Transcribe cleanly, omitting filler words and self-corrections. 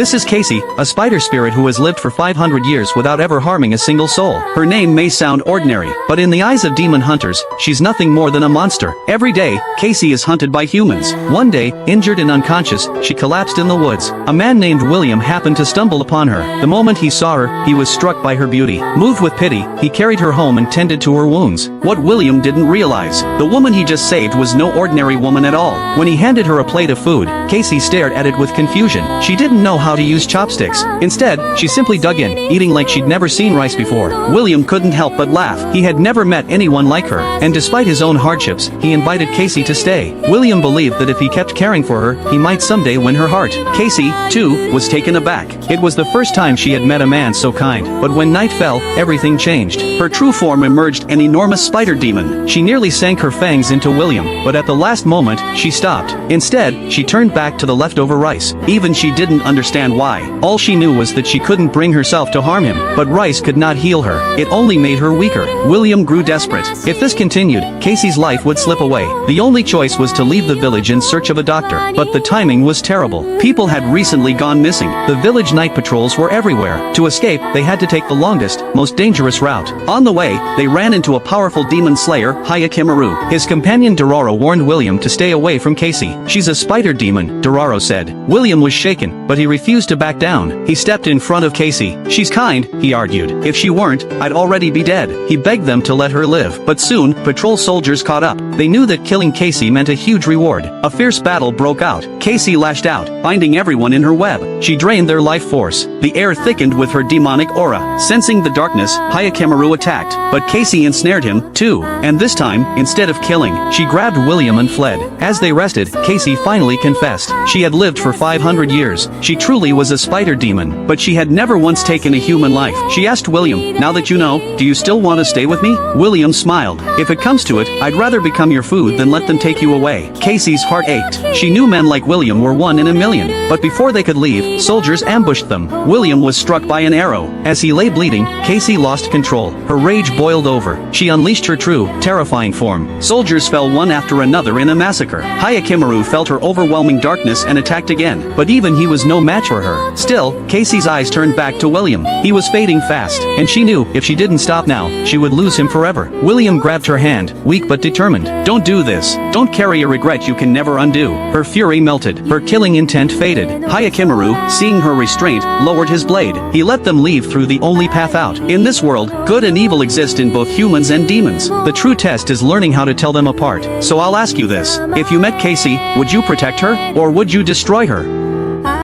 This is Casey, a spider spirit who has lived for 500 years without ever harming a single soul. Her name may sound ordinary, but in the eyes of demon hunters, she's nothing more than a monster. Every day, Casey is hunted by humans. One day, injured and unconscious, she collapsed in the woods. A man named William happened to stumble upon her. The moment he saw her, he was struck by her beauty. Moved with pity, he carried her home and tended to her wounds. What William didn't realize, the woman he just saved was no ordinary woman at all. When he handed her a plate of food, Casey stared at it with confusion. She didn't know how to use chopsticks. Instead, she simply dug in, eating like she'd never seen rice before. William couldn't help but laugh. He had never met anyone like her, and despite his own hardships, he invited Casey to stay. William believed that if he kept caring for her, he might someday win her heart. Casey, too, was taken aback. It was the first time she had met a man so kind, but when night fell, everything changed. Her true form emerged, an enormous spider demon. She nearly sank her fangs into William, but at the last moment, she stopped. Instead, she turned back to the leftover rice. Even she didn't understand why. All she knew was that she couldn't bring herself to harm him, but rice could not heal her. It only made her weaker. William grew desperate. If this continued, Casey's life would slip away. The only choice was to leave the village in search of a doctor, but the timing was terrible. People had recently gone missing. The village night patrols were everywhere. To escape, they had to take the longest, most dangerous route. On the way, they ran into a powerful demon slayer, Hayakimaru. His companion Dororo warned William to stay away from Casey. "She's a spider demon," Dororo said. William was shaken, but he refused to back down. He stepped in front of Casey. "She's kind," he argued. "If she weren't, I'd already be dead." He begged them to let her live. But soon, patrol soldiers caught up. They knew that killing Casey meant a huge reward. A fierce battle broke out. Casey lashed out, binding everyone in her web. She drained their life force. The air thickened with her demonic aura. Sensing the darkness, Hayakimaru attacked. But Casey ensnared him, too. And this time, instead of killing, she grabbed William and fled. As they rested, Casey finally confessed. She had lived for 500 years. She truly was a spider demon, but she had never once taken a human life. She asked William, "Now that you know, do you still want to stay with me?" William smiled. "If it comes to it, I'd rather become your food than let them take you away." Casey's heart ached. She knew men like William were one in a million. But before they could leave, soldiers ambushed them. William was struck by an arrow. As he lay bleeding, Casey lost control. Her rage boiled over. She unleashed her true, terrifying form. Soldiers fell one after another in a massacre. Hayakimaru felt her overwhelming darkness and attacked again. But even he was no match for her. Still, Casey's eyes turned back to William. He was fading fast, and she knew, if she didn't stop now, she would lose him forever. William grabbed her hand, weak but determined. "Don't do this. Don't carry a regret you can never undo." Her fury melted. Her killing intent faded. Hayakimaru, seeing her restraint, lowered his blade. He let them leave through the only path out. In this world, good and evil exist in both humans and demons. The true test is learning how to tell them apart. So I'll ask you this. If you met Casey, would you protect her, or would you destroy her?